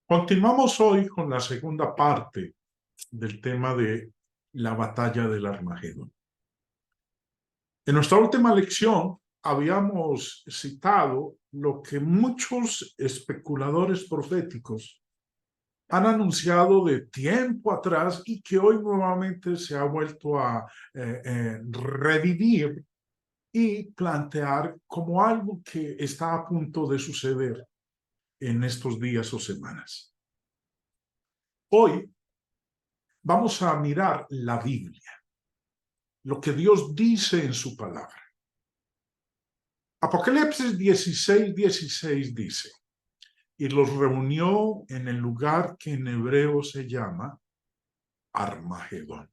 Continuamos hoy con la segunda parte del tema de la batalla del Armagedón. En nuestra última lección habíamos citado lo que muchos especuladores proféticos han anunciado de tiempo atrás y que hoy nuevamente se ha vuelto a revivir y plantear como algo que está a punto de suceder en estos días o semanas. Hoy vamos a mirar la Biblia, lo que Dios dice en su palabra. Apocalipsis 16:16 dice, y los reunió en el lugar que en hebreo se llama Armagedón.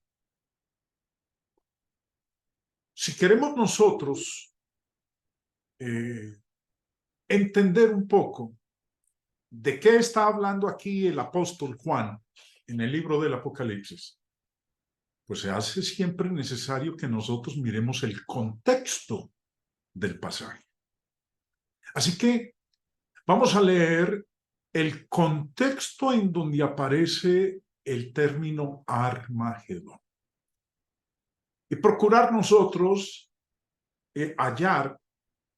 Si queremos nosotros entender un poco de qué está hablando aquí el apóstol Juan en el libro del Apocalipsis, pues se hace siempre necesario que nosotros miremos el contexto del pasaje. Así que vamos a leer el contexto en donde aparece el término Armagedón. Y procurar nosotros hallar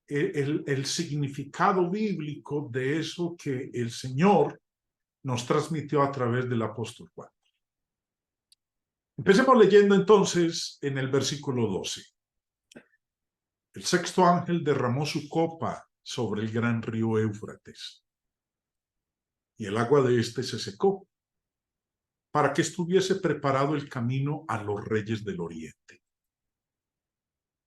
el significado bíblico de eso que el Señor nos transmitió a través del apóstol Juan. Empecemos leyendo entonces en el versículo 12. El sexto ángel derramó su copa sobre el gran río Éufrates, y el agua de éste se secó, para que estuviese preparado el camino a los reyes del oriente.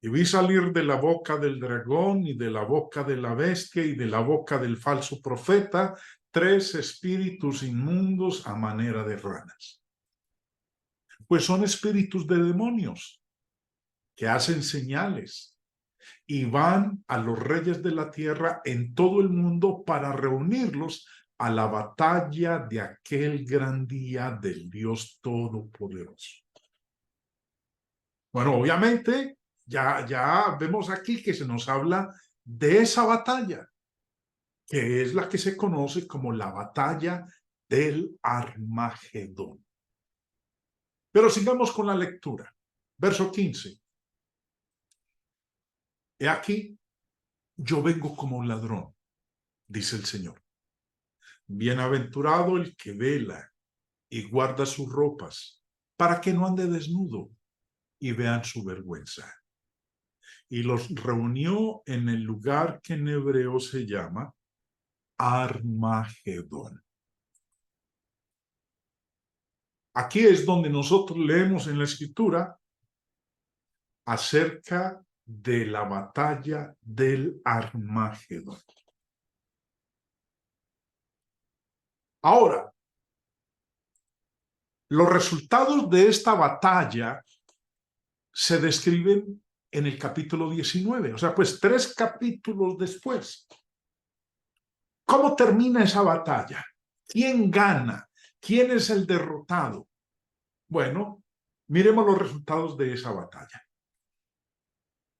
Y vi salir de la boca del dragón y de la boca de la bestia y de la boca del falso profeta 3 espíritus inmundos a manera de ranas. Pues son espíritus de demonios que hacen señales y van a los reyes de la tierra en todo el mundo para reunirlos a la batalla de aquel gran día del Dios Todopoderoso. Bueno, obviamente ya vemos aquí que se nos habla de esa batalla, que es la que se conoce como la batalla del Armagedón. Pero sigamos con la lectura. Verso 15. He aquí, yo vengo como un ladrón, dice el Señor. Bienaventurado el que vela y guarda sus ropas, para que no ande desnudo y vean su vergüenza. Y los reunió en el lugar que en hebreo se llama Armagedón. Aquí es donde nosotros leemos en la Escritura acerca de la batalla del Armagedón. Ahora, los resultados de esta batalla se describen en el capítulo 19, o sea, pues 3 capítulos después. ¿Cómo termina esa batalla? ¿Quién gana? ¿Quién es el derrotado? Bueno, miremos los resultados de esa batalla.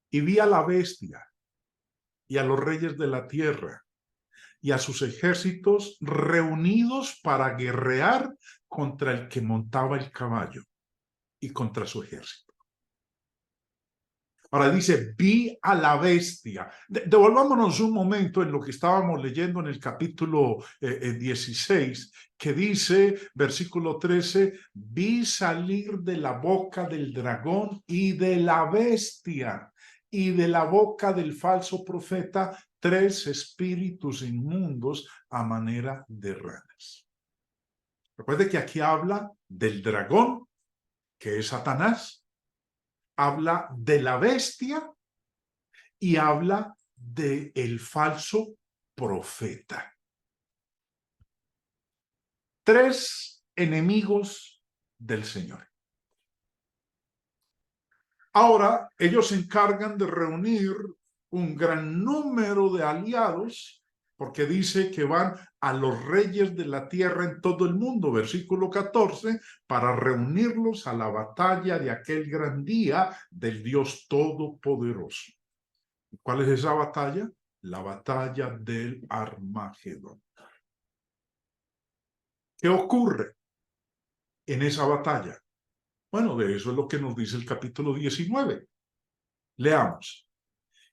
Y vi a la bestia y a los reyes de la tierra y a sus ejércitos reunidos para guerrear contra el que montaba el caballo y contra su ejército. Ahora dice, vi a la bestia. Devolvámonos un momento en lo que estábamos leyendo en el capítulo 16, que dice, versículo 13, vi salir de la boca del dragón y de la bestia y de la boca del falso profeta 3 espíritus inmundos a manera de ranas. Recuerde que aquí habla del dragón, que es Satanás, habla de la bestia y habla del falso profeta. 3 enemigos del Señor. Ahora, ellos se encargan de reunir un gran número de aliados, porque dice que van a los reyes de la tierra en todo el mundo, versículo 14, para reunirlos a la batalla de aquel gran día del Dios Todopoderoso. ¿Cuál es esa batalla? La batalla del Armagedón. ¿Qué ocurre en esa batalla? Bueno, de eso es lo que nos dice el capítulo 19. Leamos.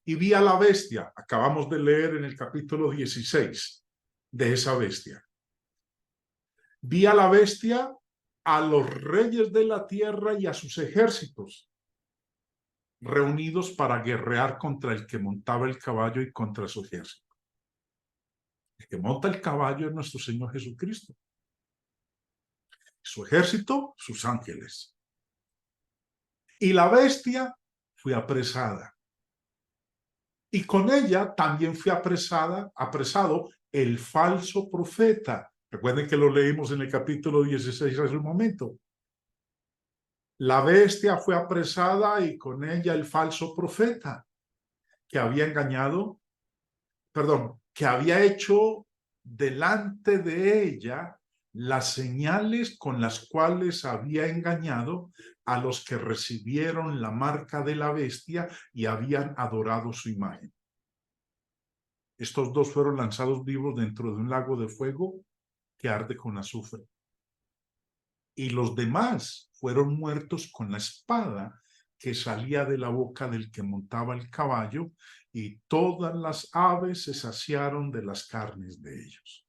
Y vi a la bestia, acabamos de leer en el capítulo 16 de esa bestia. Vi a la bestia, a los reyes de la tierra y a sus ejércitos, reunidos para guerrear contra el que montaba el caballo y contra su ejército. El que monta el caballo es nuestro Señor Jesucristo. Su ejército, sus ángeles. Y la bestia fue apresada. Y con ella también fue apresado el falso profeta. Recuerden que lo leímos en el capítulo 16 hace un momento. La bestia fue apresada y con ella el falso profeta que había engañado, que había hecho delante de ella las señales con las cuales había engañado a los que recibieron la marca de la bestia y habían adorado su imagen. Estos dos fueron lanzados vivos dentro de un lago de fuego que arde con azufre. Y los demás fueron muertos con la espada que salía de la boca del que montaba el caballo, y todas las aves se saciaron de las carnes de ellos.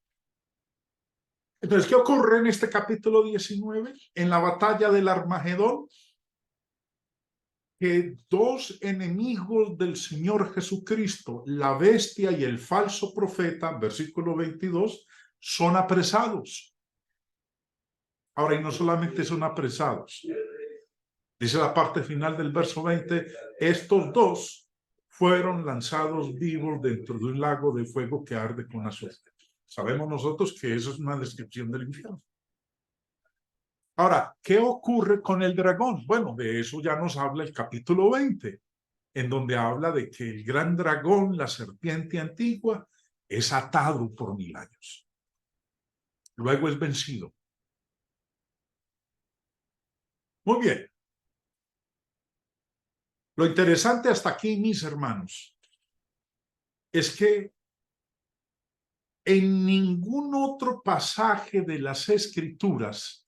Entonces, ¿qué ocurre en este capítulo 19? En la batalla del Armagedón, que dos enemigos del Señor Jesucristo, la bestia y el falso profeta, versículo 22, son apresados. Ahora, y no solamente son apresados, dice la parte final del verso 20, estos dos fueron lanzados vivos dentro de un lago de fuego que arde con azufre. Sabemos nosotros que eso es una descripción del infierno. Ahora, ¿qué ocurre con el dragón? Bueno, de eso ya nos habla el capítulo 20, en donde habla de que el gran dragón, la serpiente antigua, es atado por 1000 años. Luego es vencido. Muy bien. Lo interesante hasta aquí, mis hermanos, es que en ningún otro pasaje de las Escrituras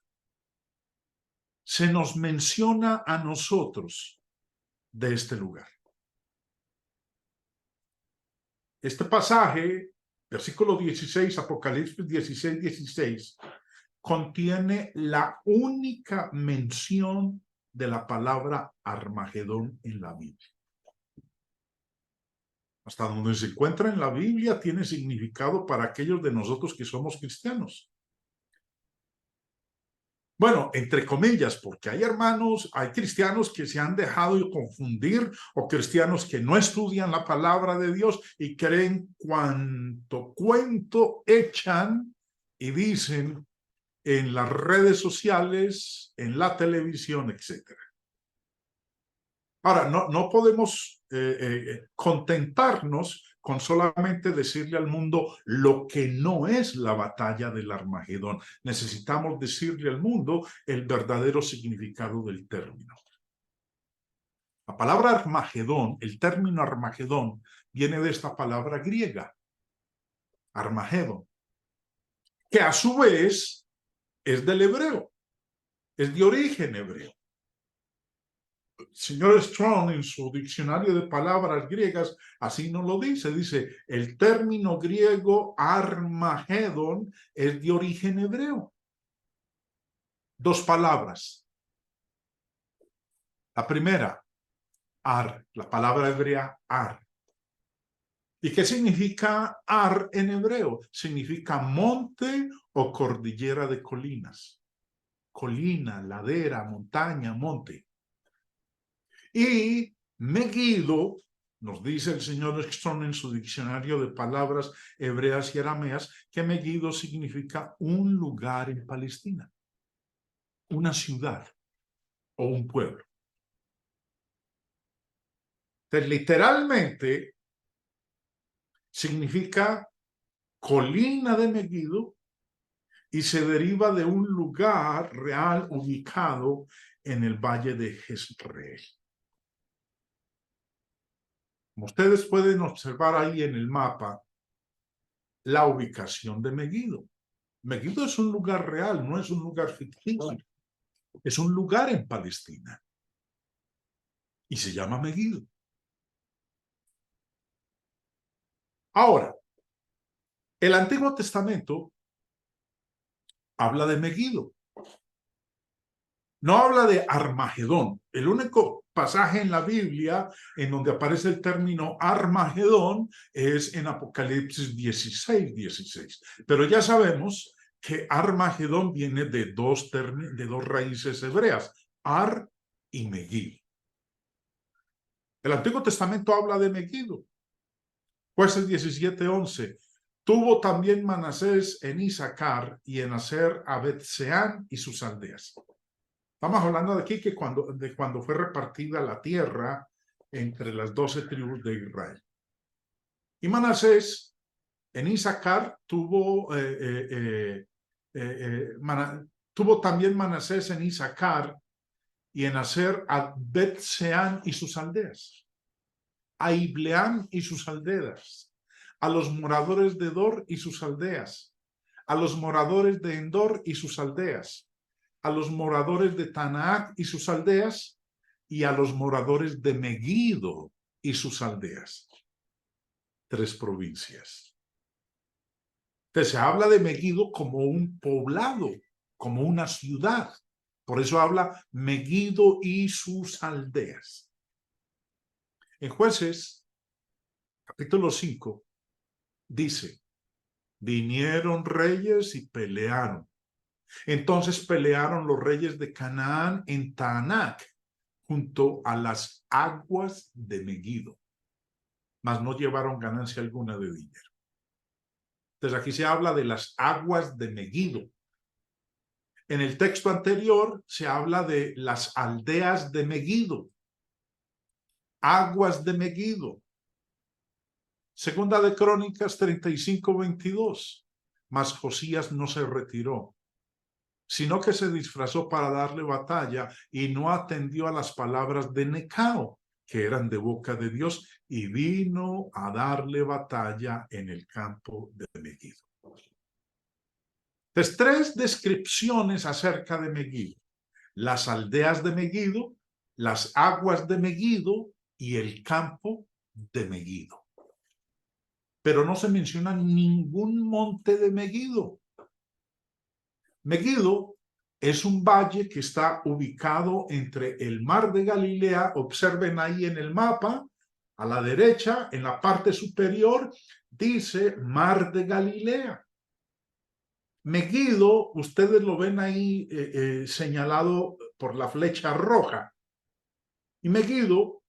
se nos menciona a nosotros de este lugar. Este pasaje, versículo 16, Apocalipsis 16, 16, contiene la única mención de la palabra Armagedón en la Biblia. Hasta donde se encuentra en la Biblia tiene significado para aquellos de nosotros que somos cristianos. Bueno, entre comillas, porque hay hermanos, hay cristianos que se han dejado confundir, o cristianos que no estudian la palabra de Dios y creen cuanto cuento echan y dicen en las redes sociales, en la televisión, etc. Ahora, no podemos contentarnos con solamente decirle al mundo lo que no es la batalla del Armagedón. Necesitamos decirle al mundo el verdadero significado del término. La palabra Armagedón, el término Armagedón, viene de esta palabra griega, Armagedón, que a su vez es del hebreo, es de origen hebreo. Señor Strong, en su diccionario de palabras griegas, así nos lo dice, el término griego Armagedón es de origen hebreo. Dos palabras. La primera, ar, la palabra hebrea ar. ¿Y qué significa ar en hebreo? Significa monte o cordillera de colinas. Colina, ladera, montaña, monte. Y Megiddo, nos dice el señor Strong en su diccionario de palabras hebreas y arameas, que Megiddo significa un lugar en Palestina, una ciudad o un pueblo. Entonces, literalmente significa colina de Megiddo y se deriva de un lugar real ubicado en el valle de Jezreel. Como ustedes pueden observar ahí en el mapa, la ubicación de Megiddo. Megiddo es un lugar real, no es un lugar ficticio. Es un lugar en Palestina. Y se llama Megiddo. Ahora, el Antiguo Testamento habla de Megiddo. No habla de Armagedón. El único pasaje en la Biblia en donde aparece el término Armagedón es en Apocalipsis 16:16. Pero ya sabemos que Armagedón viene de dos raíces hebreas, Ar y Megiddo. El Antiguo Testamento habla de Megiddo. Jueces 17:11. Tuvo también Manasés en Isaacar y en Aser a Bet-Seán y sus aldeas. Estamos hablando de aquí de cuando fue repartida la tierra entre las 12 tribus de Israel. Y Manasés en Isaacar tuvo también Manasés en Isaacar y en Aser a Bet-Seán y sus aldeas, a Ibleam y sus aldeas, a los moradores de Dor y sus aldeas, a los moradores de Endor y sus aldeas, a los moradores de Tanaac y sus aldeas, y a los moradores de Megiddo y sus aldeas. 3 provincias. Entonces se habla de Megiddo como un poblado, como una ciudad. Por eso habla Megiddo y sus aldeas. En Jueces, capítulo 5, dice, vinieron reyes y pelearon. Entonces pelearon los reyes de Canaán en Taanac, junto a las aguas de Megiddo, mas no llevaron ganancia alguna de dinero. Entonces aquí se habla de las aguas de Megiddo. En el texto anterior se habla de las aldeas de Megiddo, aguas de Megiddo. Segunda de Crónicas 35:22. Mas Josías no se retiró, sino que se disfrazó para darle batalla y no atendió a las palabras de Necao, que eran de boca de Dios, y vino a darle batalla en el campo de Megiddo. Entonces, 3 descripciones acerca de Megiddo: las aldeas de Megiddo, las aguas de Megiddo y el campo de Megiddo. Pero no se menciona ningún monte de Megiddo. Megiddo es un valle que está ubicado entre el mar de Galilea. Observen ahí en el mapa, a la derecha, en la parte superior, dice Mar de Galilea. Megiddo, ustedes lo ven ahí señalado por la flecha roja. Y Megiddo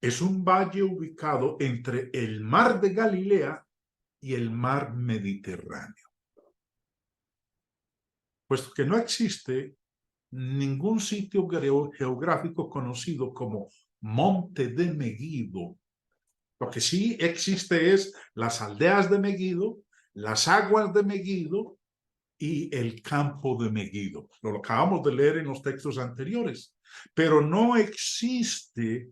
es un valle ubicado entre el mar de Galilea y el mar Mediterráneo. Puesto que no existe ningún sitio geográfico conocido como Monte de Megiddo. Lo que sí existe es las aldeas de Megiddo, las aguas de Megiddo y el campo de Megiddo. Lo acabamos de leer en los textos anteriores, pero no existe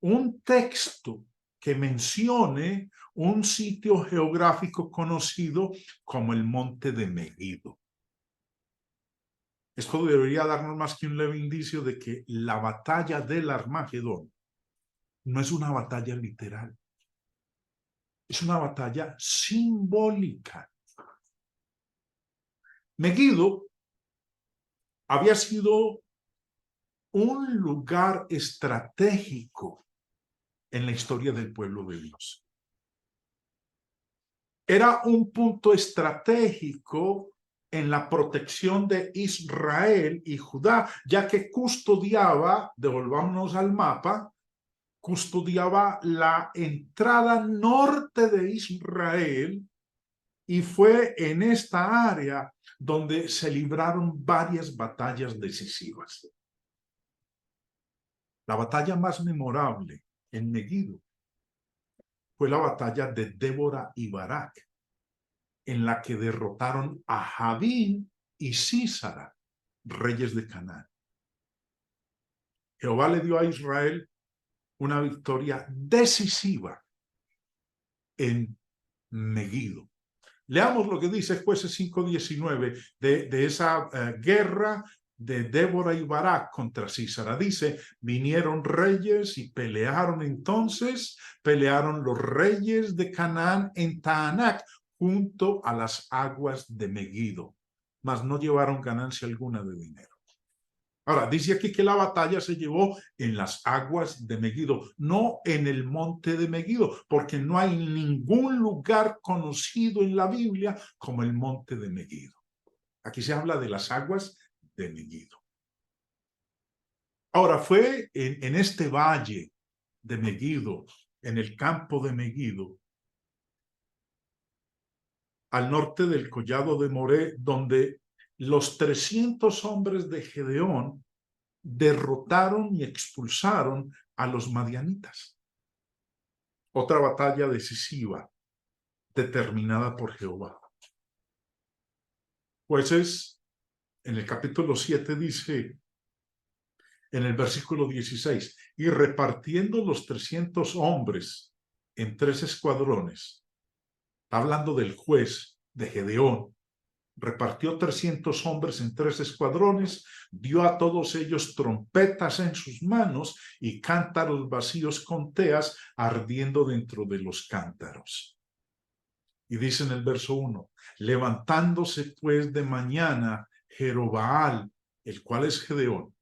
un texto que mencione un sitio geográfico conocido como el Monte de Megiddo. Esto debería darnos más que un leve indicio de que la batalla del Armagedón no es una batalla literal, es una batalla simbólica. Megiddo había sido un lugar estratégico en la historia del pueblo de Dios. Era un punto estratégico en la protección de Israel y Judá, ya que custodiaba, devolvámonos al mapa, custodiaba la entrada norte de Israel, y fue en esta área donde se libraron varias batallas decisivas. La batalla más memorable en Megiddo fue la batalla de Débora y Barak, en la que derrotaron a Javín y Sísara, reyes de Canaán. Jehová le dio a Israel una victoria decisiva en Megiddo. Leamos lo que dice Jueces 5:19 de esa guerra de Débora y Barak contra Sísara. Dice, vinieron reyes y pelearon entonces, pelearon los reyes de Canaán en Taanac, junto a las aguas de Megido, mas no llevaron ganancia alguna de dinero. Ahora, dice aquí que la batalla se llevó en las aguas de Megido, no en el monte de Megido, porque no hay ningún lugar conocido en la Biblia como el monte de Megido. Aquí se habla de las aguas de Megido. Ahora, fue en este valle de Megido, en el campo de Megido, al norte del collado de Moré, donde los 300 hombres de Gedeón derrotaron y expulsaron a los madianitas. Otra batalla decisiva, determinada por Jehová. Jueces, en el capítulo 7 dice, en el versículo 16, y repartiendo los 300 hombres en 3 escuadrones, hablando del juez de Gedeón, repartió 300 hombres en 3 escuadrones, dio a todos ellos trompetas en sus manos y cántaros vacíos con teas ardiendo dentro de los cántaros. Y dice en el verso 1, levantándose pues de mañana Jerobaal, el cual es Gedeón,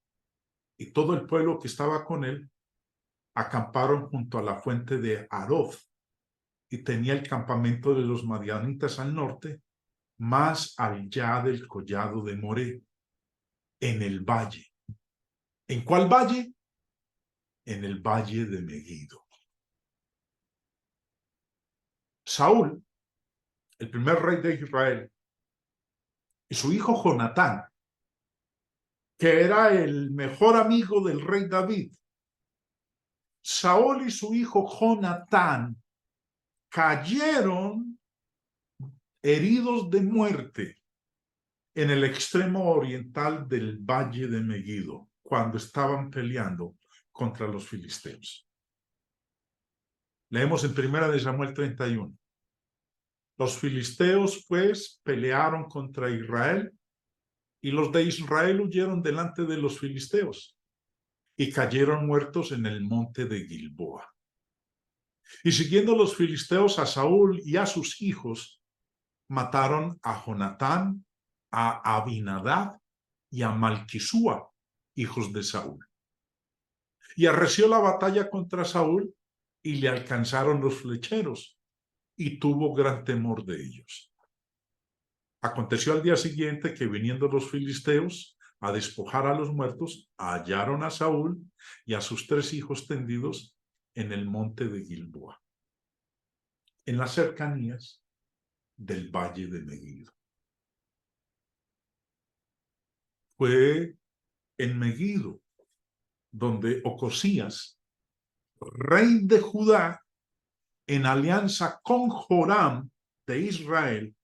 y todo el pueblo que estaba con él, acamparon junto a la fuente de Aroth, y tenía el campamento de los madianitas al norte, más allá del collado de Moré, en el valle. ¿En cuál valle? En el valle de Megido. Saúl, el primer rey de Israel, y su hijo Jonatán, que era el mejor amigo del rey David, Saúl y su hijo Jonatán cayeron heridos de muerte en el extremo oriental del valle de Megido, cuando estaban peleando contra los filisteos. Leemos en 1 Samuel 31. Los filisteos, pues, pelearon contra Israel, y los de Israel huyeron delante de los filisteos, y cayeron muertos en el monte de Gilboa. Y siguiendo los filisteos a Saúl y a sus hijos, mataron a Jonatán, a Abinadab y a Malquisúa, hijos de Saúl. Y arreció la batalla contra Saúl, y le alcanzaron los flecheros, y tuvo gran temor de ellos. Aconteció al día siguiente que, viniendo los filisteos a despojar a los muertos, hallaron a Saúl y a sus 3 hijos tendidos en el monte de Gilboa, en las cercanías del valle de Megido. Fue en Megido donde Ocosías, rey de Judá, en alianza con Joram de Israel,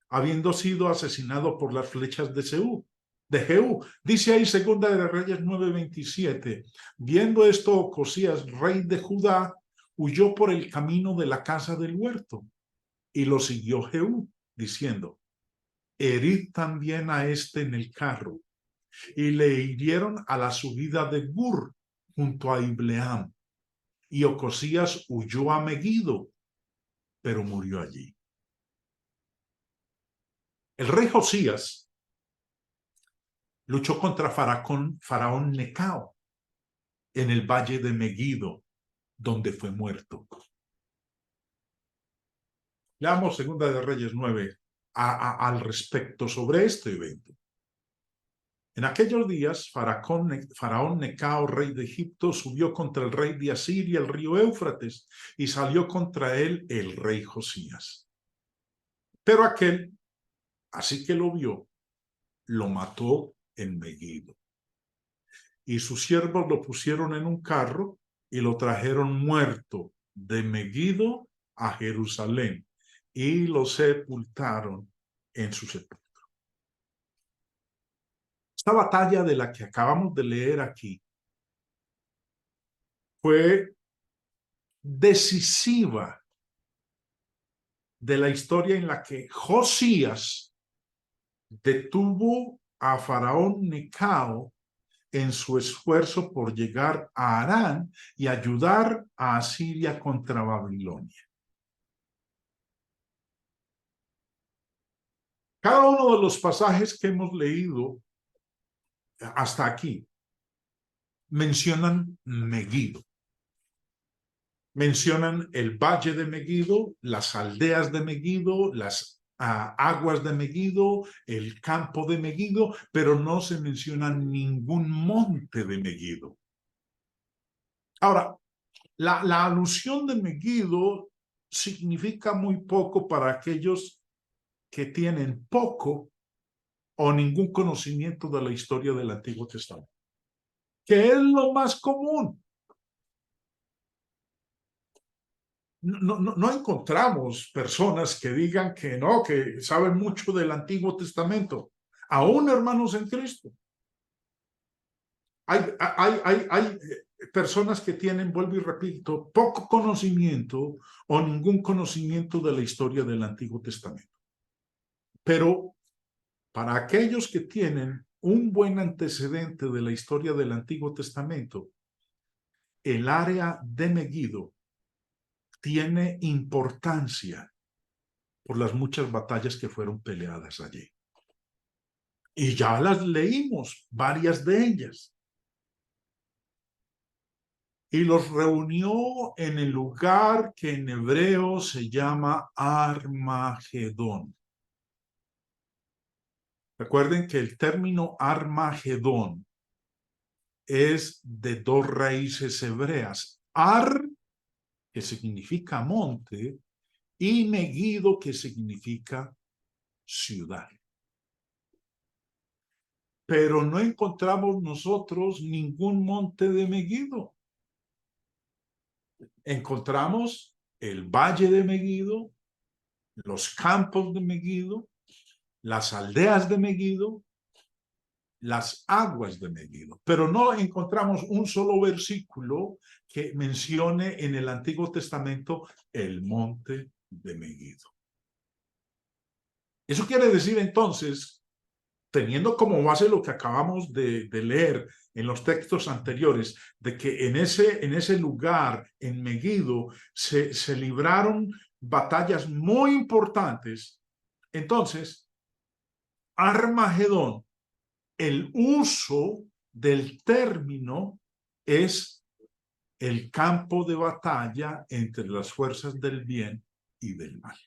habiendo sido asesinado por las flechas de Jehú. Dice ahí 2 de Reyes 9:27, viendo esto Ocosías, rey de Judá, huyó por el camino de la casa del huerto, y lo siguió Jehú, diciendo, herid también a este en el carro. Y le hirieron a la subida de Gur, junto a Ibleam, y Ocosías huyó a Megido, pero murió allí. El rey Josías luchó contra Faraón Necao en el valle de Megido, donde fue muerto. Leamos 2 de Reyes 9 al respecto sobre este evento. En aquellos días, Faraón Necao, rey de Egipto, subió contra el rey de Asiria, el río Éufrates, y salió contra él el rey Josías. Pero aquel, así que lo vio, lo mató en Megido. Y sus siervos lo pusieron en un carro y lo trajeron muerto de Megido a Jerusalén, y lo sepultaron en su sepulcro. Esta batalla de la que acabamos de leer aquí fue decisiva de la historia en la que Josías detuvo a Faraón Necao en su esfuerzo por llegar a Harán y ayudar a Asiria contra Babilonia. Cada uno de los pasajes que hemos leído hasta aquí mencionan Megiddo. Mencionan el valle de Megiddo, las aldeas de Megiddo, las aguas de Megiddo, el campo de Megiddo, pero no se menciona ningún monte de Megiddo. Ahora, la alusión de Megiddo significa muy poco para aquellos que tienen poco o ningún conocimiento de la historia del Antiguo Testamento, que es lo más común. No encontramos personas que digan que no, que saben mucho del Antiguo Testamento, aún hermanos en Cristo. Hay personas que tienen, vuelvo y repito, poco conocimiento o ningún conocimiento de la historia del Antiguo Testamento. Pero para aquellos que tienen un buen antecedente de la historia del Antiguo Testamento, el área de Megiddo tiene importancia por las muchas batallas que fueron peleadas allí. Y ya las leímos, varias de ellas. Y los reunió en el lugar que en hebreo se llama Armagedón. Recuerden que el término Armagedón es de dos raíces hebreas. Ar, que significa monte, y Megiddo, que significa ciudad. Pero no encontramos nosotros ningún monte de Megiddo. Encontramos el valle de Megiddo, los campos de Megiddo, las aldeas de Megiddo, las aguas de Megiddo, pero no encontramos un solo versículo que mencione en el Antiguo Testamento el monte de Megiddo. Eso quiere decir entonces, teniendo como base lo que acabamos de leer en los textos anteriores, de que en ese lugar, en Megiddo, se libraron batallas muy importantes. Entonces, Armagedón, el uso del término es el campo de batalla entre las fuerzas del bien y del mal.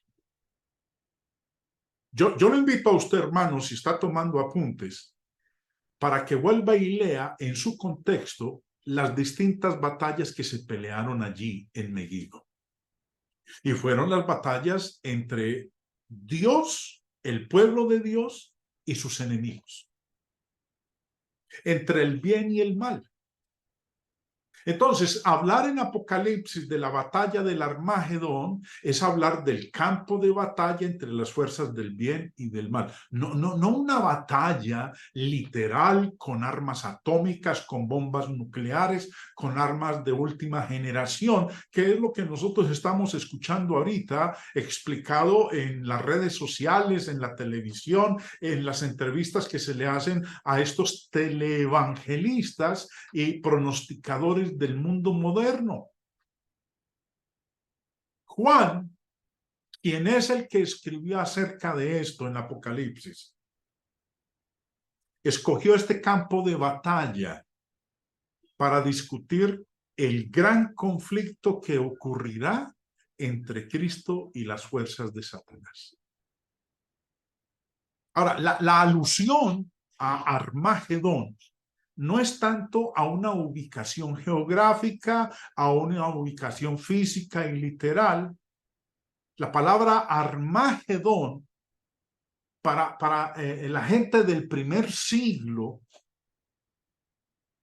Yo lo invito a usted, hermano, si está tomando apuntes, para que vuelva y lea en su contexto las distintas batallas que se pelearon allí en Megiddo. Y fueron las batallas entre Dios, el pueblo de Dios, y sus enemigos. Entre el bien y el mal. Entonces, hablar en Apocalipsis de la batalla del Armagedón es hablar del campo de batalla entre las fuerzas del bien y del mal. No una batalla literal con armas atómicas, con bombas nucleares, con armas de última generación, que es lo que nosotros estamos escuchando ahorita, explicado en las redes sociales, en la televisión, en las entrevistas que se le hacen a estos teleevangelistas y pronosticadores del mundo moderno. Juan, quien es el que escribió acerca de esto en Apocalipsis, escogió este campo de batalla para discutir el gran conflicto que ocurrirá entre Cristo y las fuerzas de Satanás. Ahora, la alusión a Armagedón no es tanto a una ubicación geográfica, a una ubicación física y literal. La palabra Armagedón para la gente del primer siglo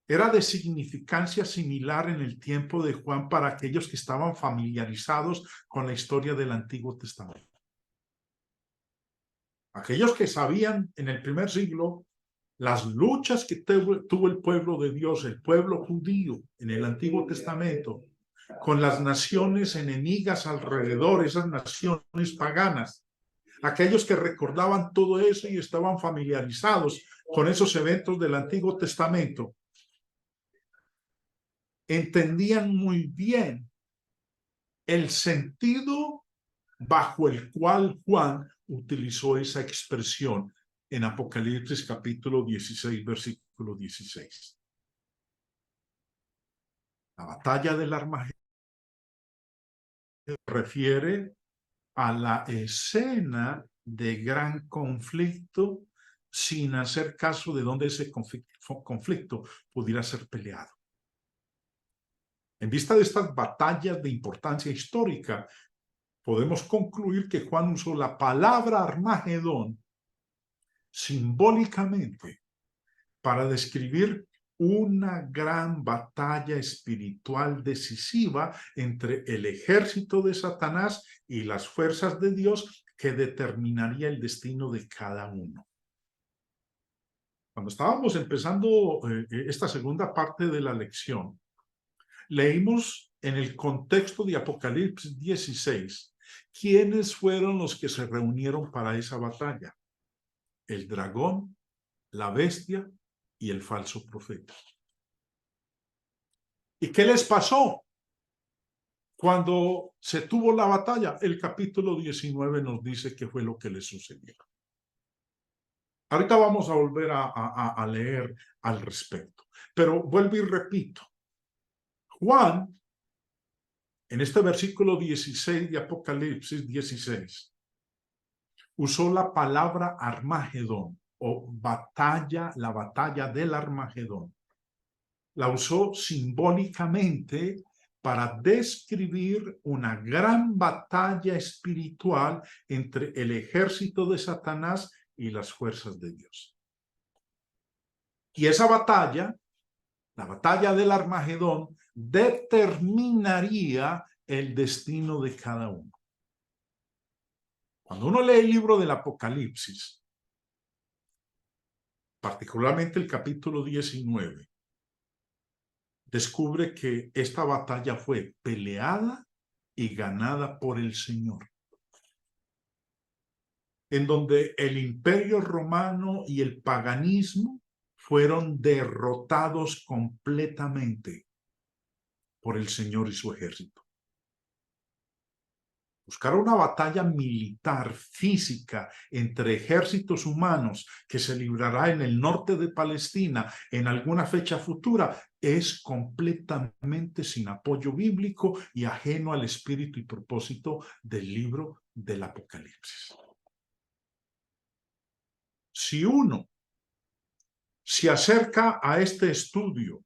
era de significancia similar en el tiempo de Juan para aquellos que estaban familiarizados con la historia del Antiguo Testamento. Aquellos que sabían en el primer siglo las luchas que tuvo el pueblo de Dios, el pueblo judío en el Antiguo Testamento, con las naciones enemigas alrededor, esas naciones paganas, aquellos que recordaban todo eso y estaban familiarizados con esos eventos del Antiguo Testamento, entendían muy bien el sentido bajo el cual Juan utilizó esa expresión en Apocalipsis capítulo 16, versículo 16. La batalla del Armagedón refiere a la escena de gran conflicto sin hacer caso de dónde ese conflicto pudiera ser peleado. En vista de estas batallas de importancia histórica, podemos concluir que Juan usó la palabra Armagedón simbólicamente para describir una gran batalla espiritual decisiva entre el ejército de Satanás y las fuerzas de Dios que determinaría el destino de cada uno. Cuando estábamos empezando esta segunda parte de la lección, leímos en el contexto de Apocalipsis 16 quiénes fueron los que se reunieron para esa batalla. El dragón, la bestia y el falso profeta. ¿Y qué les pasó cuando se tuvo la batalla? El capítulo 19 nos dice qué fue lo que les sucedió. Ahorita vamos a volver a leer al respecto. Pero vuelvo y repito. Juan, en este versículo 16 de Apocalipsis 16, usó la palabra Armagedón o batalla, la batalla del Armagedón. La usó simbólicamente para describir una gran batalla espiritual entre el ejército de Satanás y las fuerzas de Dios. Y esa batalla, la batalla del Armagedón, determinaría el destino de cada uno. Cuando uno lee el libro del Apocalipsis, particularmente el capítulo 19, descubre que esta batalla fue peleada y ganada por el Señor, en donde el imperio romano y el paganismo fueron derrotados completamente por el Señor y su ejército. Buscar una batalla militar física entre ejércitos humanos que se librará en el norte de Palestina en alguna fecha futura es completamente sin apoyo bíblico y ajeno al espíritu y propósito del libro del Apocalipsis. Si uno se acerca a este estudio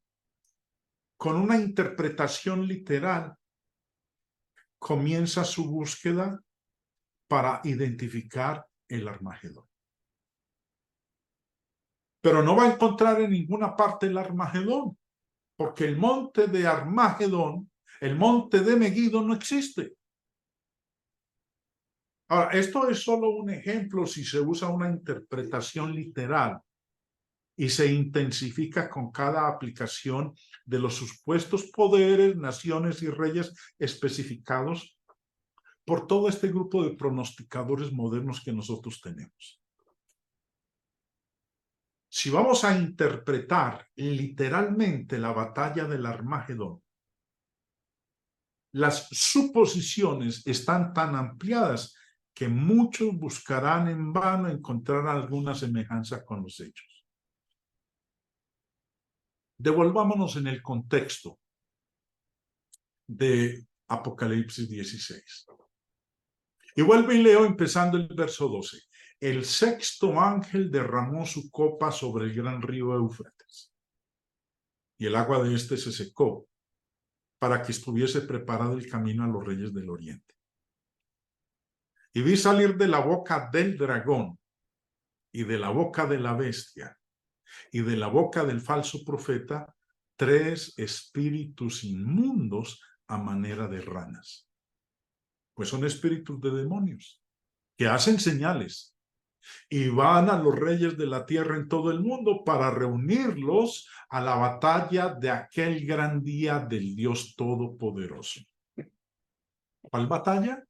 con una interpretación literal, comienza su búsqueda para identificar el Armagedón. Pero no va a encontrar en ninguna parte el Armagedón, porque el monte de Armagedón, el monte de Megiddo, no existe. Ahora, esto es solo un ejemplo si se usa una interpretación literal y se intensifica con cada aplicación de los supuestos poderes, naciones y reyes especificados por todo este grupo de pronosticadores modernos que nosotros tenemos. Si vamos a interpretar literalmente la batalla del Armagedón, las suposiciones están tan ampliadas que muchos buscarán en vano encontrar alguna semejanza con los hechos. Devolvámonos en el contexto de Apocalipsis 16. Y vuelvo y leo empezando el verso 12. El sexto ángel derramó su copa sobre el gran río Éufrates, y el agua de éste se secó, para que estuviese preparado el camino a los reyes del oriente. Y vi salir de la boca del dragón, y de la boca de la bestia, y de la boca del falso profeta, 3 espíritus inmundos a manera de ranas. Pues son espíritus de demonios, que hacen señales, y van a los reyes de la tierra en todo el mundo para reunirlos a la batalla de aquel gran día del Dios Todopoderoso. ¿Cuál batalla?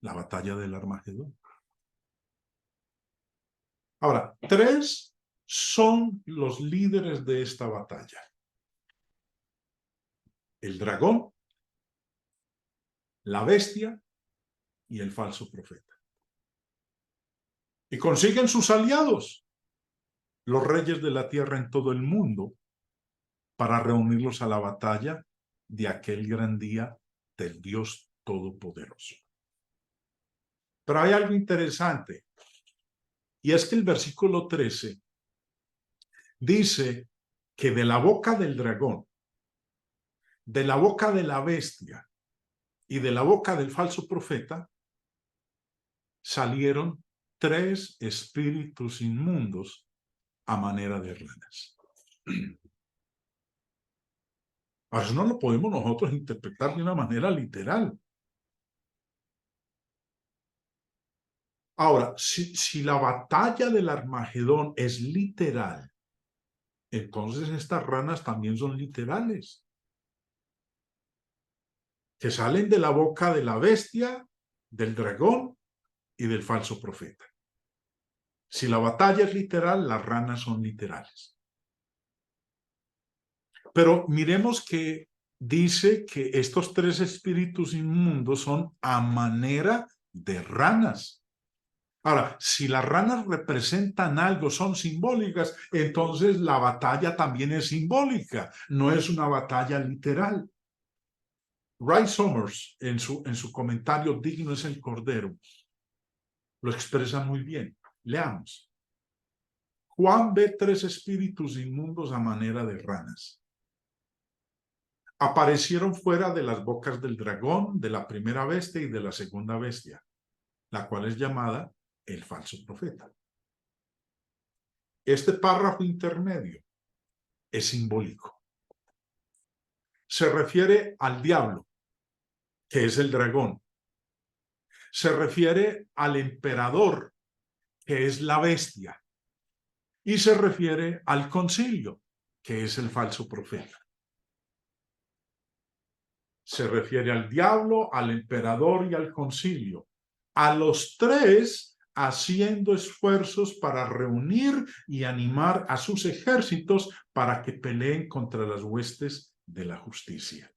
La batalla del Armagedón. Ahora, 3 son los líderes de esta batalla: el dragón, la bestia y el falso profeta. Y consiguen sus aliados, los reyes de la tierra en todo el mundo, para reunirlos a la batalla de aquel gran día del Dios Todopoderoso. Pero hay algo interesante, y es que el versículo 13 dice que de la boca del dragón, de la boca de la bestia y de la boca del falso profeta salieron 3 espíritus inmundos a manera de ranas. Ahora, eso no lo podemos nosotros interpretar de una manera literal. Ahora, si la batalla del Armagedón es literal, entonces estas ranas también son literales, que salen de la boca de la bestia, del dragón y del falso profeta. Si la batalla es literal, las ranas son literales. Pero miremos que dice que estos 3 espíritus inmundos son a manera de ranas. Ahora, si las ranas representan algo, son simbólicas, entonces la batalla también es simbólica, no es una batalla literal. Ray Summers, en su comentario Digno es el Cordero, lo expresa muy bien. Leamos. Juan ve 3 espíritus inmundos a manera de ranas. Aparecieron fuera de las bocas del dragón, de la primera bestia y de la segunda bestia, la cual es llamada el falso profeta. Este párrafo intermedio es simbólico. Se refiere al diablo, que es el dragón. Se refiere al emperador, que es la bestia. Y se refiere al concilio, que es el falso profeta. Se refiere al diablo, al emperador y al concilio. A los 3 haciendo esfuerzos para reunir y animar a sus ejércitos para que peleen contra las huestes de la justicia.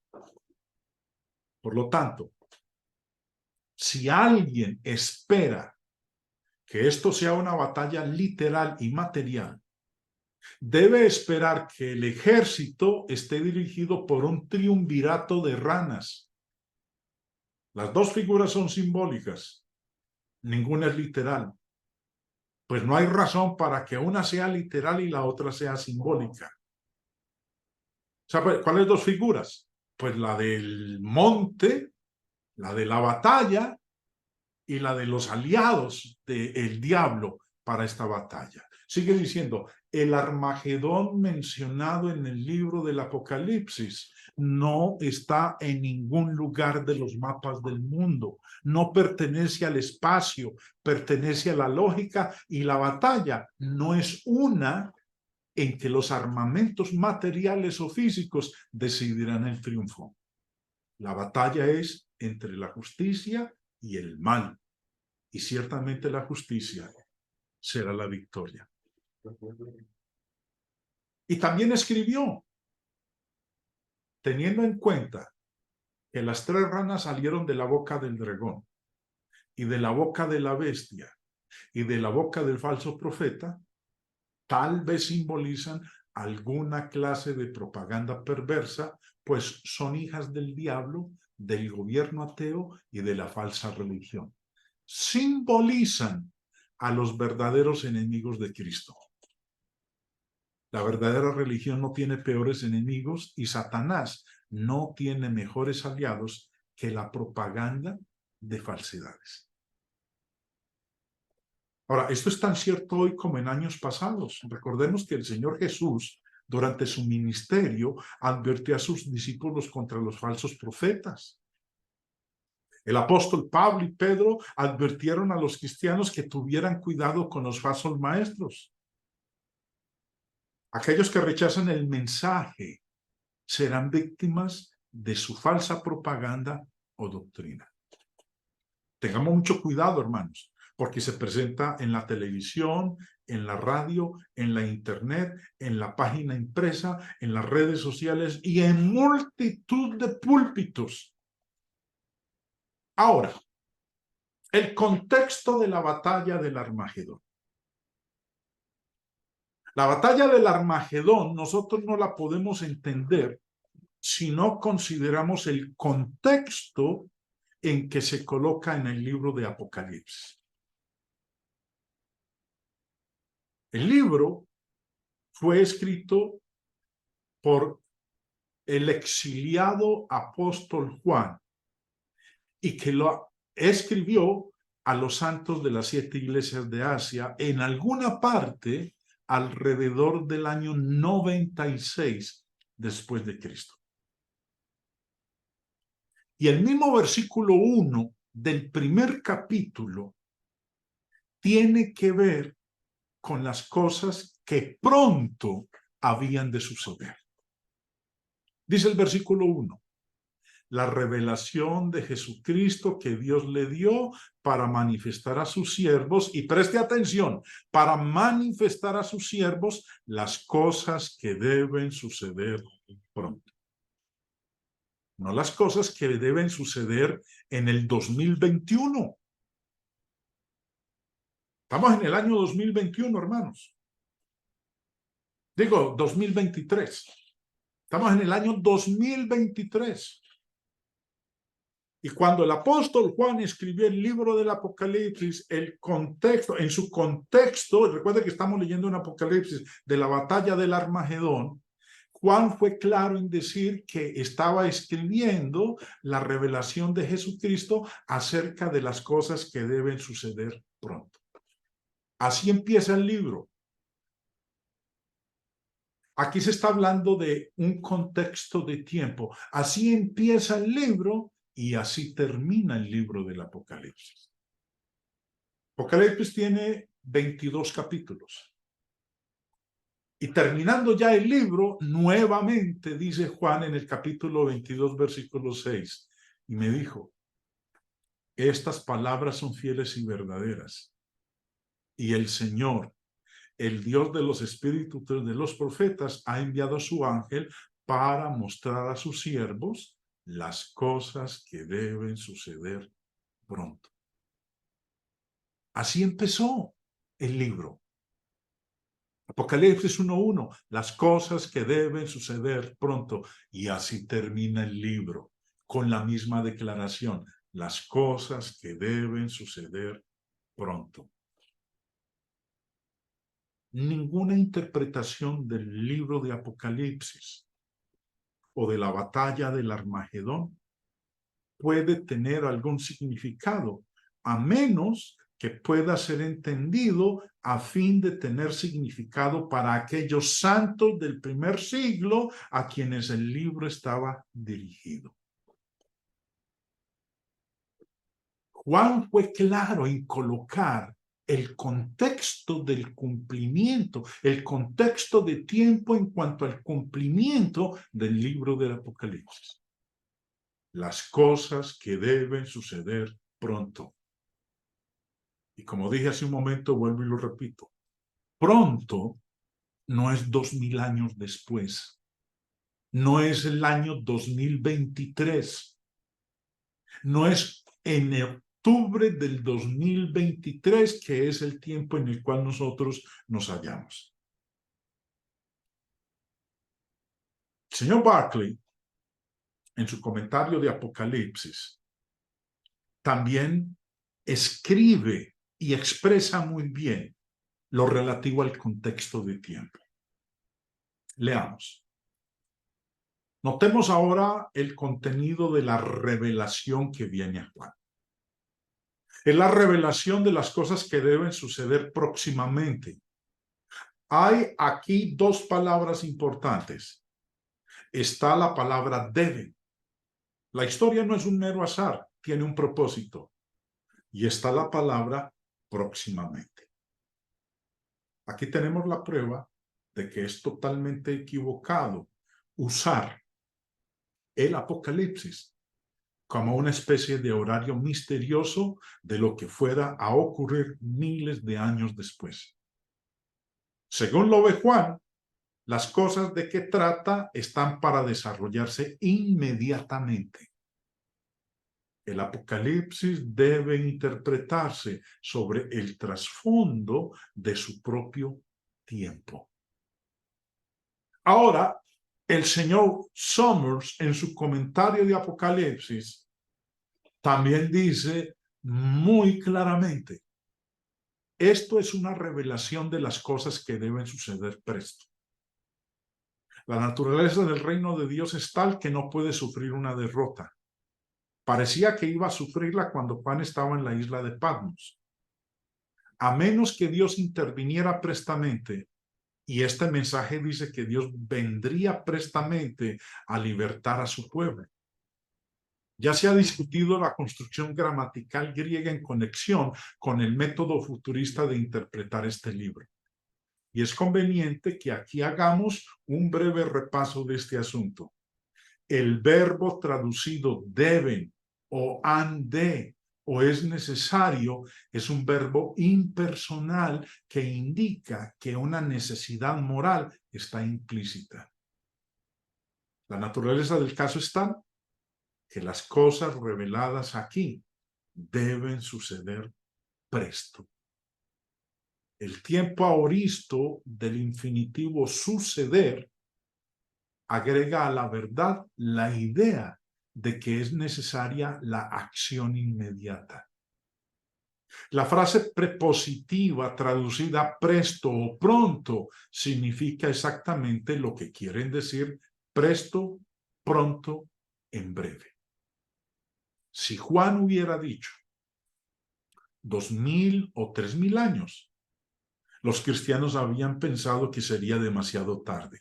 Por lo tanto, si alguien espera que esto sea una batalla literal y material, debe esperar que el ejército esté dirigido por un triunvirato de ranas. Las 2 figuras son simbólicas, ninguna es literal. Pues no hay razón para que una sea literal y la otra sea simbólica. ¿Sabe cuáles 2 figuras? Pues la del monte, la de la batalla y la de los aliados del diablo para esta batalla. Sigue diciendo, el Armagedón mencionado en el libro del Apocalipsis no está en ningún lugar de los mapas del mundo, no pertenece al espacio, pertenece a la lógica, y la batalla no es una en que los armamentos materiales o físicos decidirán el triunfo. La batalla es entre la justicia y el mal, y ciertamente la justicia será la victoria. Y también escribió, teniendo en cuenta que las 3 ranas salieron de la boca del dragón y de la boca de la bestia y de la boca del falso profeta, tal vez simbolizan alguna clase de propaganda perversa, pues son hijas del diablo, del gobierno ateo y de la falsa religión. Simbolizan a los verdaderos enemigos de Cristo. La verdadera religión no tiene peores enemigos y Satanás no tiene mejores aliados que la propaganda de falsedades. Ahora, esto es tan cierto hoy como en años pasados. Recordemos que el Señor Jesús, durante su ministerio, advirtió a sus discípulos contra los falsos profetas. El apóstol Pablo y Pedro advirtieron a los cristianos que tuvieran cuidado con los falsos maestros. Aquellos que rechazan el mensaje serán víctimas de su falsa propaganda o doctrina. Tengamos mucho cuidado, hermanos, porque se presenta en la televisión, en la radio, en la internet, en la página impresa, en las redes sociales y en multitud de púlpitos. Ahora, el contexto de la batalla del Armagedón. La batalla del Armagedón nosotros no la podemos entender si no consideramos el contexto en que se coloca en el libro de Apocalipsis. El libro fue escrito por el exiliado apóstol Juan y que lo escribió a los santos de las 7 iglesias de Asia en alguna parte alrededor del año 96 después de Cristo. Y el mismo versículo 1 del primer capítulo tiene que ver con las cosas que pronto habían de suceder. Dice el versículo 1, la revelación de Jesucristo que Dios le dio para manifestar a sus siervos, y preste atención, para manifestar a sus siervos las cosas que deben suceder pronto. No las cosas que deben suceder en el 2021. Estamos en el año 2021, hermanos. Digo, 2023. Estamos en el año 2023. Y cuando el apóstol Juan escribió el libro del Apocalipsis, el contexto, en su contexto, recuerden que estamos leyendo un Apocalipsis de la batalla del Armagedón, Juan fue claro en decir que estaba escribiendo la revelación de Jesucristo acerca de las cosas que deben suceder pronto. Así empieza el libro. Aquí se está hablando de un contexto de tiempo. Así empieza el libro y así termina el libro del Apocalipsis. Apocalipsis tiene 22 capítulos. Y terminando ya el libro, nuevamente dice Juan en el capítulo 22, versículo 6, y me dijo, estas palabras son fieles y verdaderas. Y el Señor, el Dios de los espíritus de los profetas, ha enviado a su ángel para mostrar a sus siervos las cosas que deben suceder pronto. Así empezó el libro. Apocalipsis 1:1, las cosas que deben suceder pronto. Y así termina el libro, con la misma declaración, las cosas que deben suceder pronto. Ninguna interpretación del libro de Apocalipsis o de la batalla del Armagedón puede tener algún significado, a menos que pueda ser entendido a fin de tener significado para aquellos santos del primer siglo a quienes el libro estaba dirigido. Juan fue claro en colocar el contexto del cumplimiento, el contexto de tiempo en cuanto al cumplimiento del libro del Apocalipsis. Las cosas que deben suceder pronto. Y como dije hace un momento, vuelvo y lo repito, pronto no es 2000 años después, no es el año 2023, no es en octubre del 2023, que es el tiempo en el cual nosotros nos hallamos. El señor Barclay, en su comentario de Apocalipsis, también escribe y expresa muy bien lo relativo al contexto de tiempo. Leamos. Notemos ahora el contenido de la revelación que viene a Juan. Es la revelación de las cosas que deben suceder próximamente. Hay aquí 2 palabras importantes. Está la palabra deben. La historia no es un mero azar. tiene un propósito. Y está la palabra próximamente. Aquí tenemos la prueba de que es totalmente equivocado usar el Apocalipsis como una especie de horario misterioso de lo que fuera a ocurrir miles de años después. Según lo ve Juan, las cosas de que trata están para desarrollarse inmediatamente. El Apocalipsis debe interpretarse sobre el trasfondo de su propio tiempo. Ahora, el señor Summers, en su comentario de Apocalipsis, también dice muy claramente, esto es una revelación de las cosas que deben suceder presto. La naturaleza del reino de Dios es tal que no puede sufrir una derrota. Parecía que iba a sufrirla cuando Juan estaba en la isla de Patmos. A menos que Dios interviniera prestamente, y este mensaje dice que Dios vendría prestamente a libertar a su pueblo. Ya se ha discutido la construcción gramatical griega en conexión con el método futurista de interpretar este libro. Y es conveniente que aquí hagamos un breve repaso de este asunto. El verbo traducido deben o han de o es necesario es un verbo impersonal que indica que una necesidad moral está implícita. La naturaleza del caso está que las cosas reveladas aquí deben suceder presto. El tiempo aoristo del infinitivo suceder agrega a la verdad la idea de que es necesaria la acción inmediata. La frase prepositiva traducida presto o pronto significa exactamente lo que quieren decir presto, pronto, en breve. Si Juan hubiera dicho 2000 o 3000 años, los cristianos habían pensado que sería demasiado tarde,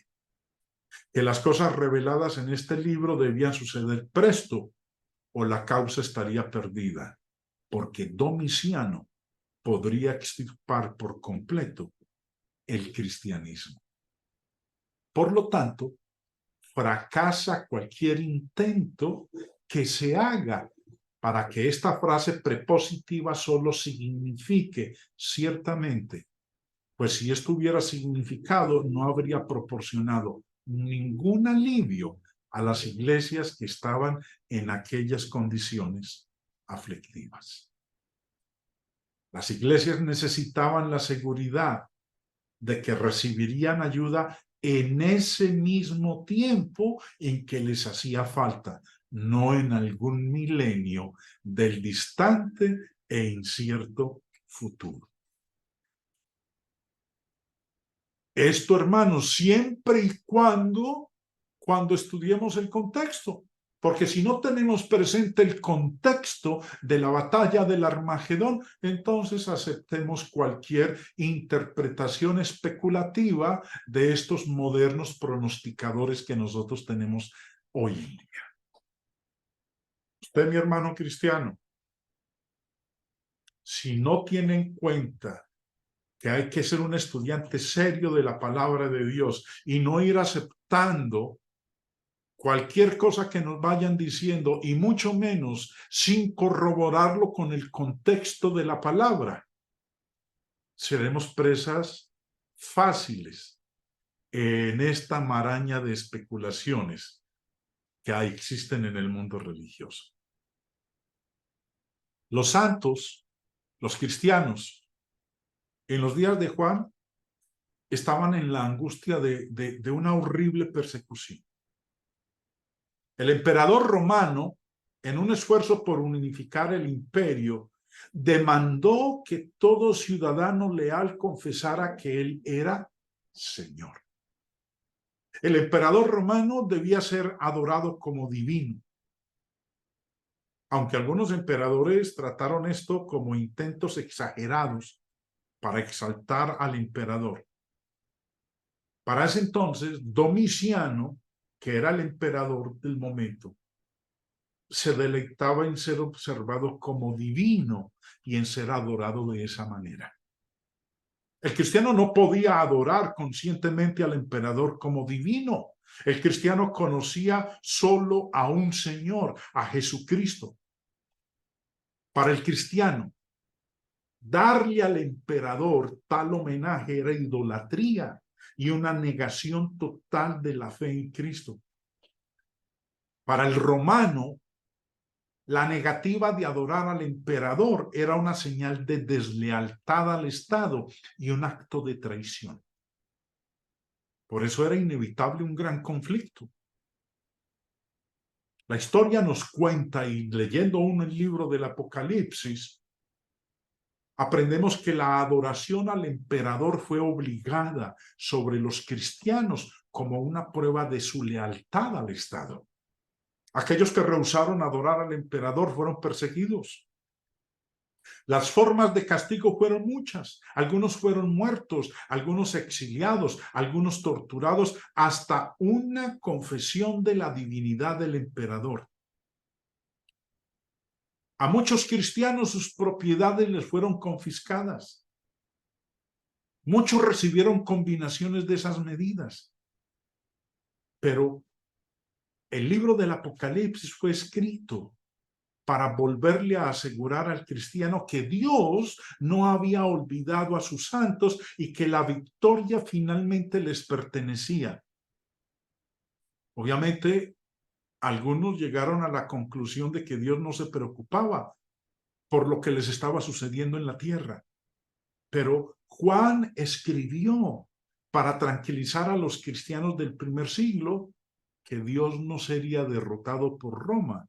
que las cosas reveladas en este libro debían suceder presto o la causa estaría perdida, porque Domiciano podría extirpar por completo el cristianismo. Por lo tanto, fracasa cualquier intento que se haga para que esta frase prepositiva solo signifique ciertamente, pues si esto hubiera significado, no habría proporcionado ningún alivio a las iglesias que estaban en aquellas condiciones aflictivas. Las iglesias necesitaban la seguridad de que recibirían ayuda en ese mismo tiempo en que les hacía falta, no en algún milenio del distante e incierto futuro. Esto, hermanos, siempre y cuando estudiemos el contexto, porque si no tenemos presente el contexto de la batalla del Armagedón, entonces aceptemos cualquier interpretación especulativa de estos modernos pronosticadores que nosotros tenemos hoy en día. Usted, mi hermano cristiano, si no tiene en cuenta que hay que ser un estudiante serio de la palabra de Dios y no ir aceptando cualquier cosa que nos vayan diciendo y mucho menos sin corroborarlo con el contexto de la palabra, seremos presas fáciles en esta maraña de especulaciones que existen en el mundo religioso. Los santos, los cristianos, en los días de Juan, estaban en la angustia de una horrible persecución. El emperador romano, en un esfuerzo por unificar el imperio, demandó que todo ciudadano leal confesara que él era Señor. El emperador romano debía ser adorado como divino, aunque algunos emperadores trataron esto como intentos exagerados para exaltar al emperador. Para ese entonces, Domiciano, que era el emperador del momento, se deleitaba en ser observado como divino y en ser adorado de esa manera. El cristiano no podía adorar conscientemente al emperador como divino. El cristiano conocía solo a un Señor, a Jesucristo. Para el cristiano, darle al emperador tal homenaje era idolatría y una negación total de la fe en Cristo. Para el romano, la negativa de adorar al emperador era una señal de deslealtad al Estado y un acto de traición. Por eso era inevitable un gran conflicto. La historia nos cuenta, y leyendo uno el libro del Apocalipsis, aprendemos que la adoración al emperador fue obligada sobre los cristianos como una prueba de su lealtad al Estado. Aquellos que rehusaron adorar al emperador fueron perseguidos. Las formas de castigo fueron muchas. Algunos fueron muertos, algunos exiliados, algunos torturados, hasta una confesión de la divinidad del emperador. A muchos cristianos sus propiedades les fueron confiscadas. Muchos recibieron combinaciones de esas medidas. Pero el libro del Apocalipsis fue escrito para volverle a asegurar al cristiano que Dios no había olvidado a sus santos y que la victoria finalmente les pertenecía. Obviamente, algunos llegaron a la conclusión de que Dios no se preocupaba por lo que les estaba sucediendo en la tierra. Pero Juan escribió para tranquilizar a los cristianos del primer siglo que Dios no sería derrotado por Roma,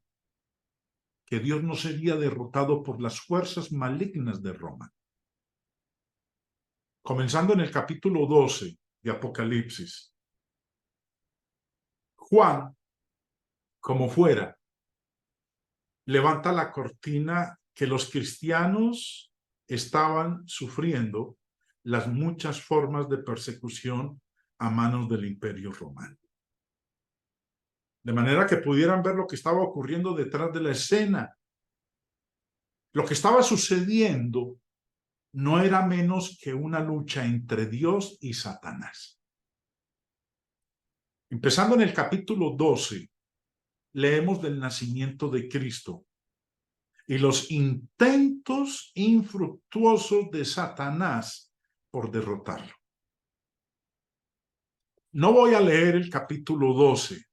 que Dios no sería derrotado por las fuerzas malignas de Roma. Comenzando en el capítulo 12 de Apocalipsis, Juan, como fuera, levanta la cortina que los cristianos estaban sufriendo las muchas formas de persecución a manos del Imperio Romano. De manera que pudieran ver lo que estaba ocurriendo detrás de la escena. Lo que estaba sucediendo no era menos que una lucha entre Dios y Satanás. Empezando en el capítulo 12, leemos del nacimiento de Cristo y los intentos infructuosos de Satanás por derrotarlo. No voy a leer el capítulo 12,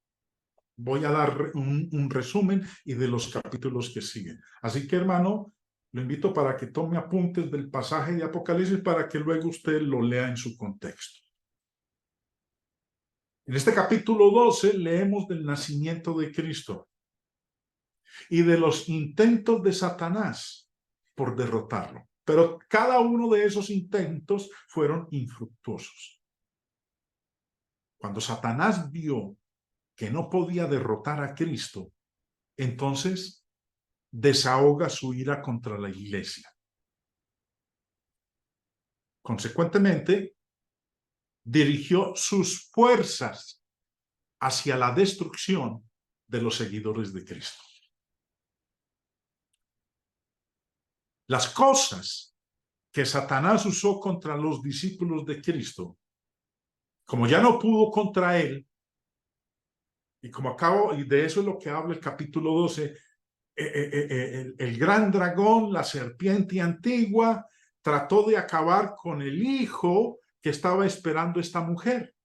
voy a dar un resumen y de los capítulos que siguen. Así que, hermano, lo invito para que tome apuntes del pasaje de Apocalipsis para que luego usted lo lea en su contexto. En este capítulo 12 leemos del nacimiento de Cristo y de los intentos de Satanás por derrotarlo. Pero cada uno de esos intentos fueron infructuosos. Cuando Satanás vio que no podía derrotar a Cristo, entonces desahoga su ira contra la iglesia. Consecuentemente, dirigió sus fuerzas hacia la destrucción de los seguidores de Cristo. Las cosas que Satanás usó contra los discípulos de Cristo, como ya no pudo contra él, y de eso es lo que habla el capítulo 12, el gran dragón, la serpiente antigua, trató de acabar con el hijo que estaba esperando esta mujer,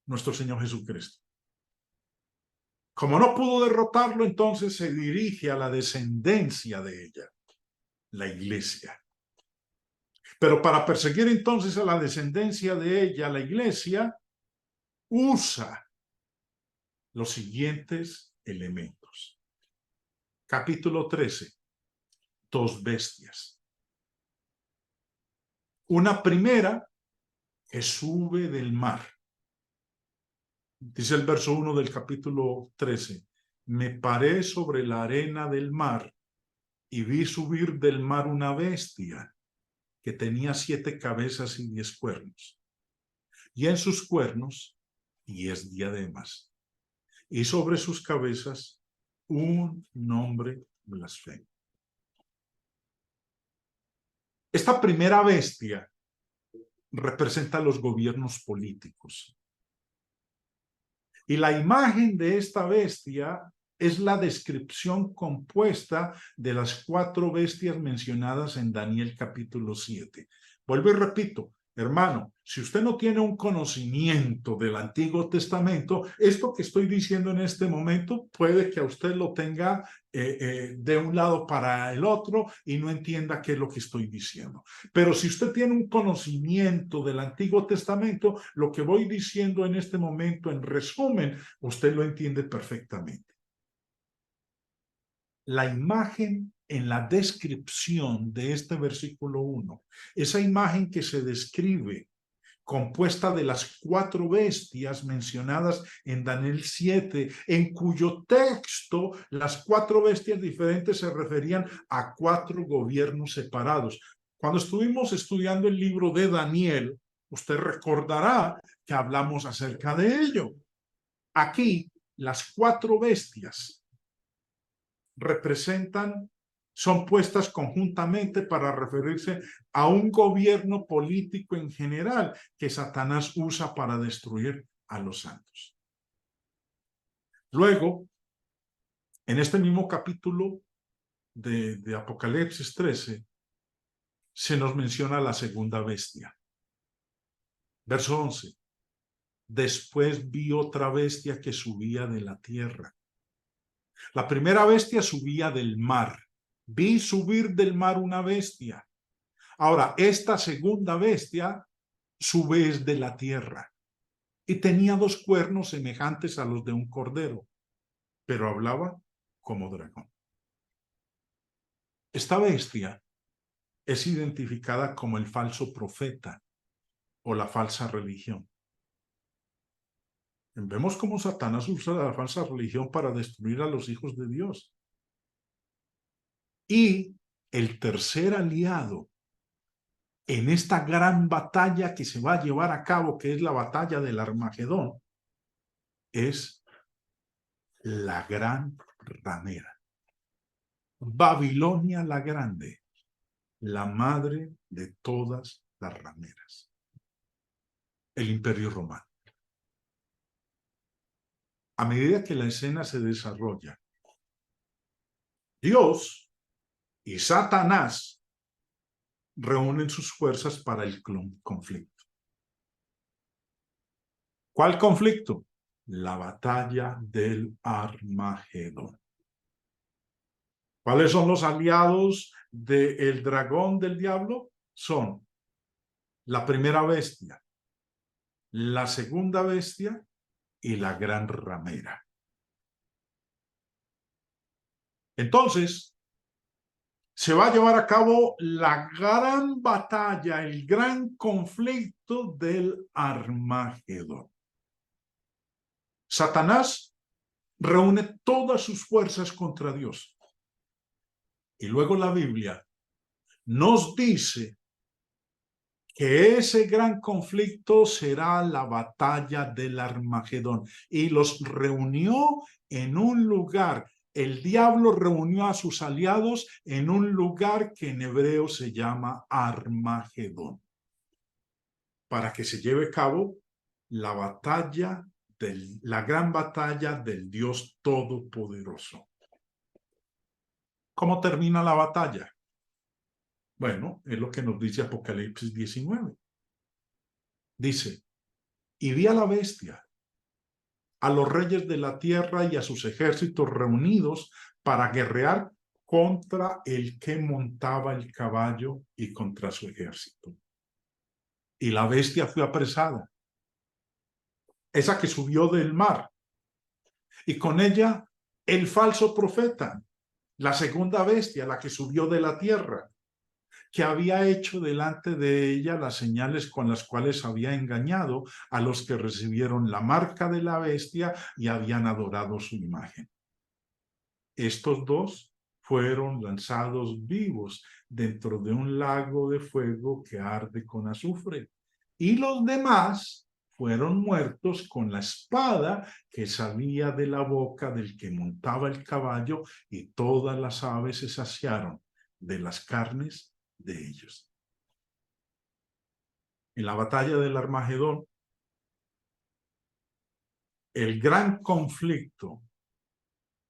nuestro Señor Jesucristo. Como no pudo derrotarlo, entonces se dirige a la descendencia de ella, la iglesia. Pero para perseguir entonces a la descendencia de ella, la iglesia, usa los siguientes elementos. Capítulo 13. Dos bestias. Una primera que sube del mar. Dice el verso 1 del capítulo 13. Me paré sobre la arena del mar y vi subir del mar una bestia que tenía 7 cabezas y 10 cuernos. Y en sus cuernos 10 diademas. Y sobre sus cabezas un nombre blasfemo. Esta primera bestia representa los gobiernos políticos. Y la imagen de esta bestia es la descripción compuesta de las 4 bestias mencionadas en Daniel capítulo 7. Vuelvo y repito, hermano, si usted no tiene un conocimiento del Antiguo Testamento, esto que estoy diciendo en este momento puede que a usted lo tenga de un lado para el otro y no entienda qué es lo que estoy diciendo. Pero si usted tiene un conocimiento del Antiguo Testamento, lo que voy diciendo en este momento, en resumen, usted lo entiende perfectamente. La imagen en la descripción de este versículo 1, esa imagen que se describe compuesta de las 4 bestias mencionadas en Daniel 7, en cuyo texto las 4 bestias diferentes se referían a 4 gobiernos separados. Cuando estuvimos estudiando el libro de Daniel, usted recordará que hablamos acerca de ello. Aquí, las 4 bestias son puestas conjuntamente para referirse a un gobierno político en general que Satanás usa para destruir a los santos. Luego, en este mismo capítulo de Apocalipsis 13, se nos menciona la segunda bestia. Verso 11. Después vi otra bestia que subía de la tierra. La primera bestia subía del mar. Vi subir del mar una bestia. Ahora, esta segunda bestia sube de la tierra y tenía 2 cuernos semejantes a los de un cordero, pero hablaba como dragón. Esta bestia es identificada como el falso profeta o la falsa religión. Vemos cómo Satanás usa la falsa religión para destruir a los hijos de Dios. Y el tercer aliado en esta gran batalla que se va a llevar a cabo, que es la batalla del Armagedón, es la gran ramera. Babilonia la Grande, la madre de todas las rameras. El Imperio Romano. A medida que la escena se desarrolla, Dios y Satanás reúnen sus fuerzas para el conflicto. ¿Cuál conflicto? La batalla del Armagedón. ¿Cuáles son los aliados del dragón del diablo? Son la primera bestia, la segunda bestia y la gran ramera. Entonces, se va a llevar a cabo la gran batalla, el gran conflicto del Armagedón. Satanás reúne todas sus fuerzas contra Dios. Y luego la Biblia nos dice que ese gran conflicto será la batalla del Armagedón. Y los reunió en un lugar. El diablo reunió a sus aliados en un lugar que en hebreo se llama Armagedón, para que se lleve a cabo la batalla, la gran batalla del Dios Todopoderoso. ¿Cómo termina la batalla? Bueno, es lo que nos dice Apocalipsis 19. Dice, y vi a la bestia, a los reyes de la tierra y a sus ejércitos reunidos para guerrear contra el que montaba el caballo y contra su ejército. Y la bestia fue apresada, esa que subió del mar, y con ella el falso profeta, la segunda bestia, la que subió de la tierra, que había hecho delante de ella las señales con las cuales había engañado a los que recibieron la marca de la bestia y habían adorado su imagen. Estos 2 fueron lanzados vivos dentro de un lago de fuego que arde con azufre, y los demás fueron muertos con la espada que salía de la boca del que montaba el caballo, y todas las aves se saciaron de las carnes de ellos. En la batalla del Armagedón, el gran conflicto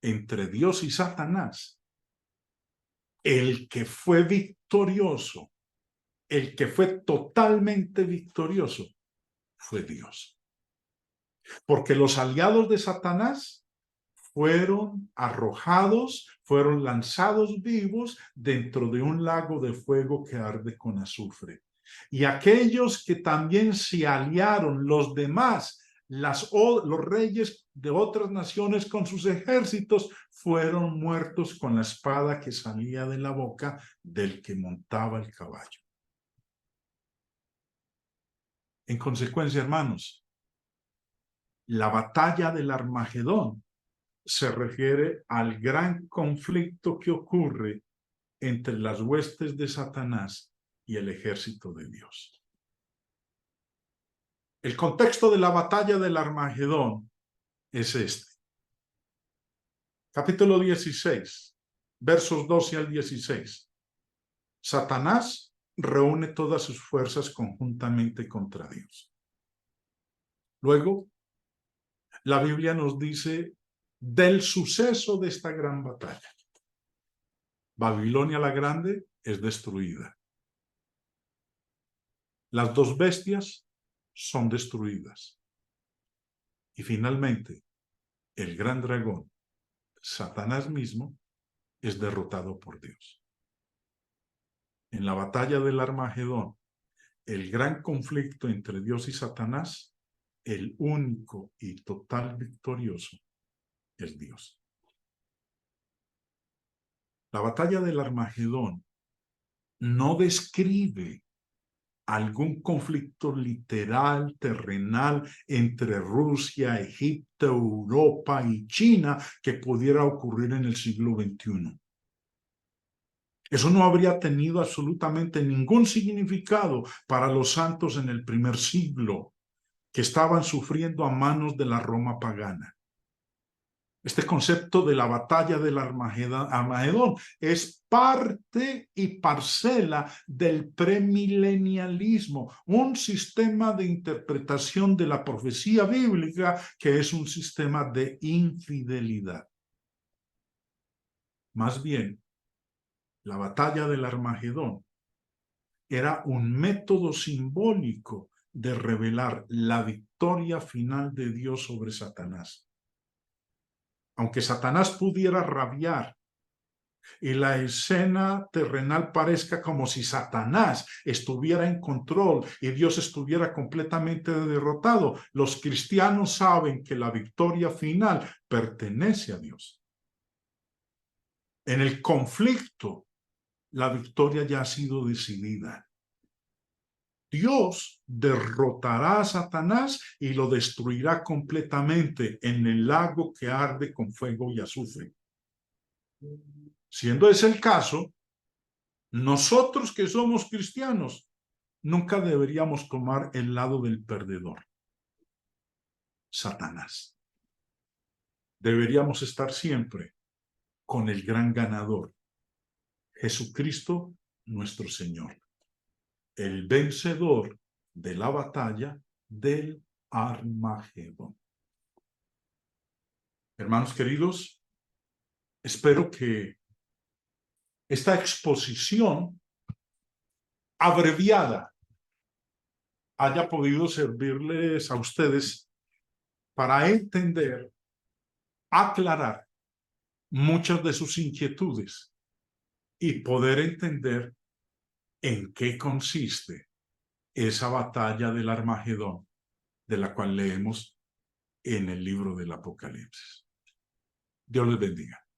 entre Dios y Satanás, el que fue victorioso, el que fue totalmente victorioso, fue Dios. Porque los aliados de Satanás fueron arrojados, fueron lanzados vivos dentro de un lago de fuego que arde con azufre. Y aquellos que también se aliaron, los demás, los reyes de otras naciones con sus ejércitos, fueron muertos con la espada que salía de la boca del que montaba el caballo. En consecuencia, hermanos, la batalla del Armagedón se refiere al gran conflicto que ocurre entre las huestes de Satanás y el ejército de Dios. El contexto de la batalla del Armagedón es este. Capítulo 16, versos 12 al 16. Satanás reúne todas sus fuerzas conjuntamente contra Dios. Luego, la Biblia nos dice del suceso de esta gran batalla. Babilonia la Grande es destruida. Las dos bestias son destruidas. Y finalmente, el gran dragón, Satanás mismo, es derrotado por Dios. En la batalla del Armagedón, el gran conflicto entre Dios y Satanás, el único y total victorioso es Dios. La batalla del Armagedón no describe algún conflicto literal, terrenal, entre Rusia, Egipto, Europa y China que pudiera ocurrir en el siglo XXI. Eso no habría tenido absolutamente ningún significado para los santos en el primer siglo, que estaban sufriendo a manos de la Roma pagana. Este concepto de la batalla del Armagedón es parte y parcela del premilenialismo, un sistema de interpretación de la profecía bíblica que es un sistema de infidelidad. Más bien, la batalla del Armagedón era un método simbólico de revelar la victoria final de Dios sobre Satanás. Aunque Satanás pudiera rabiar y la escena terrenal parezca como si Satanás estuviera en control y Dios estuviera completamente derrotado, los cristianos saben que la victoria final pertenece a Dios. En el conflicto, la victoria ya ha sido decidida. Dios derrotará a Satanás y lo destruirá completamente en el lago que arde con fuego y azufre. Siendo ese el caso, nosotros que somos cristianos nunca deberíamos tomar el lado del perdedor, Satanás. Deberíamos estar siempre con el gran ganador, Jesucristo nuestro Señor, el vencedor de la batalla del Armagedón. Hermanos queridos, espero que esta exposición abreviada haya podido servirles a ustedes para entender, aclarar muchas de sus inquietudes y poder entender en qué consiste esa batalla del Armagedón de la cual leemos en el libro del Apocalipsis. Dios les bendiga.